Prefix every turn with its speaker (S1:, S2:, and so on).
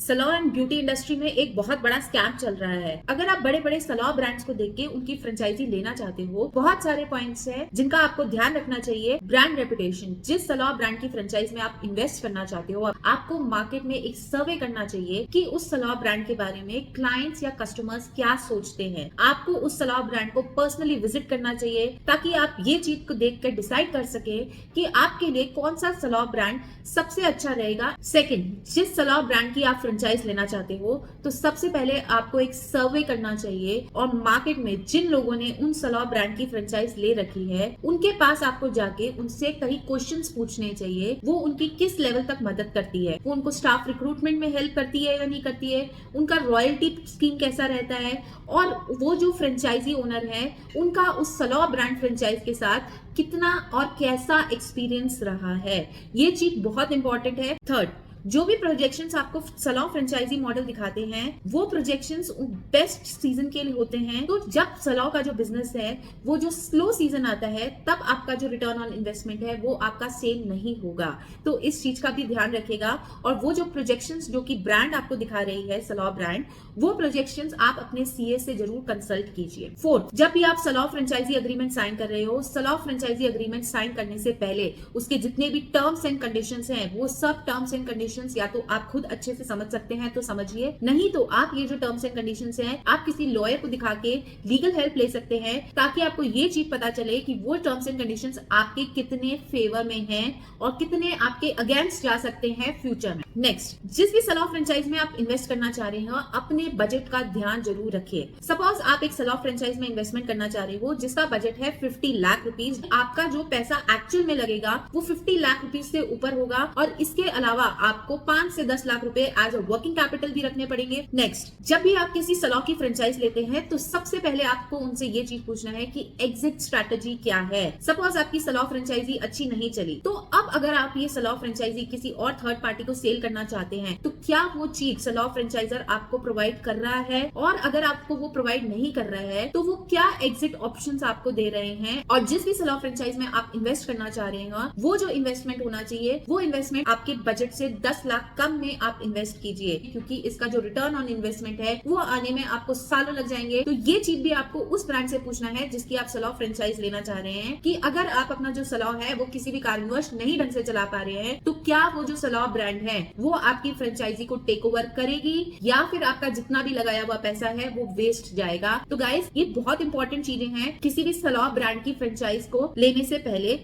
S1: सलॉ and beauty industry में एक बहुत बड़ा स्कैम चल रहा है। अगर आप बड़े बड़े सलॉ ब्रांड्स को देख के उनकी फ्रेंचाइजी लेना चाहते हो, बहुत सारे पॉइंट्स हैं जिनका आपको ध्यान रखना चाहिए। ब्रांड रेपुटेशन, जिस सलॉ ब्रांड की फ्रेंचाइज में आप इन्वेस्ट करना चाहते हो, आपको मार्केट में एक सर्वे करना चाहिए कि उस सलॉ ब्रांड के बारे में क्लाइंट्स या कस्टमर्स क्या सोचते हैं। आपको उस सलॉ ब्रांड को पर्सनली विजिट करना चाहिए ताकि आप ये चीज को देख कर डिसाइड कर सके कि आपके लिए कौन सा सलॉ ब्रांड सबसे अच्छा रहेगा। सेकंड, जिस सलॉ ब्रांड की आप फ्रेंचाइज लेना चाहते हो तो सबसे पहले आपको एक सर्वे करना चाहिए और मार्केट में जिन लोगों ने उन सलॉ ब्रांड की फ्रेंचाइज ले रखी है उनके पास आपको जाके उनसे कई क्वेश्चंस पूछने चाहिए। वो उनकी किस लेवल तक मदद करती है, वो उनको स्टाफ रिक्रूटमेंट में हेल्प करती है या नहीं करती है, उनका रॉयल्टी स्कीम कैसा रहता है, और वो जो फ्रेंचाइजी ओनर है उनका उस सलॉ ब्रांड फ्रेंचाइज के साथ कितना और कैसा एक्सपीरियंस रहा है। ये चीज बहुत इंपॉर्टेंट है। थर्ड, जो भी प्रोजेक्शंस आपको सलॉ फ्रेंचाइजी मॉडल दिखाते हैं वो प्रोजेक्शंस बेस्ट सीजन के लिए होते हैं। तो जब सलॉ का जो बिजनेस है वो जो स्लो सीजन आता है तब आपका जो रिटर्न ऑन इन्वेस्टमेंट है वो आपका सेम नहीं होगा। तो इस चीज का भी ध्यान रखेगा। और वो जो प्रोजेक्शंस जो कि ब्रांड आपको दिखा रही है सलॉ ब्रांड, वो प्रोजेक्शंस आप अपने सीए से जरूर कंसल्ट कीजिए। फोर्थ, जब भी आप सलॉ फ्रेंचाइजी अग्रीमेंट साइन कर रहे हो, सलॉ फ्रेंचाइजी अग्रीमेंट साइन करने से पहले उसके जितने भी टर्म्स एंड कंडीशंस हैं वो सब टर्म्स एंड कंडीशंस या तो आप खुद अच्छे से समझ सकते हैं तो समझिए, नहीं तो आप ये जो टर्म्स एंड कंडीशंस हैं आप किसी लॉयर को दिखा के लीगल हेल्प ले सकते हैं ताकि आपको ये चीज पता चले कि वो टर्म्स एंड कंडीशंस आपके कितने फेवर में हैं और कितने आपके अगेंस्ट जा सकते हैं फ्यूचर में। नेक्स्ट, जिस भी सलॉ फ्रेंचाइज में आप इन्वेस्ट करना चाह रहे हो अपने बजट का ध्यान जरूर रखिए। सपोज आप एक सलॉ फ्रेंचाइज में इन्वेस्टमेंट करना चाह रहे हो जिसका बजट है 50 लाख रुपीज, आपका जो पैसा एक्चुअल में लगेगा वो 50 लाख रुपीज से ऊपर होगा और इसके अलावा आपको 5 से 10 लाख रुपए एज अ वर्किंग कैपिटल भी रखने पड़ेंगे। नेक्स्ट, जब भी आप किसी सलॉ की फ्रेंचाइज लेते हैं तो सबसे पहले आपको उनसे ये चीज पूछना है कि एग्जिट स्ट्रेटेजी क्या है। सपोज आपकी सलॉ फ्रेंचाइजी अच्छी नहीं चली तो अब अगर आप ये सलॉ फ्रेंचाइजी किसी और थर्ड पार्टी को सेल करना चाहते हैं तो क्या वो चीज सलॉ फ्रेंचाइजर आपको प्रोवाइड कर रहा है, और अगर आपको वो प्रोवाइड नहीं कर रहा है तो वो क्या एग्जिट ऑप्शंस आपको दे रहे हैं। और जिस भी सलॉ फ्रेंचाइज में आप इन्वेस्ट करना चाह रहे हैं वो जो इन्वेस्टमेंट होना चाहिए वो इन्वेस्टमेंट आपके बजट से 10 लाख कम में आप इन्वेस्ट कीजिए, क्योंकि इसका जो रिटर्न ऑन इन्वेस्टमेंट है वो आने में आपको सालों लग जाएंगे। तो ये चीज भी आपको उस ब्रांड से पूछना है जिसकी आप सलॉ फ्रेंचाइज लेना चाह रहे हैं कि अगर आप अपना जो सलॉ है वो किसी भी कारणवश नहीं ढंग से चला पा रहे हैं तो क्या वो जो सलॉ ब्रांड है वो आपकी फ्रेंचाइजी को टेक ओवर करेगी या फिर आपका जितना भी लगाया हुआ पैसा है वो वेस्ट जाएगा। तो गाइस, ये बहुत इंपॉर्टेंट चीजें हैं किसी भी सलॉ ब्रांड की फ्रेंचाइज को लेने से पहले।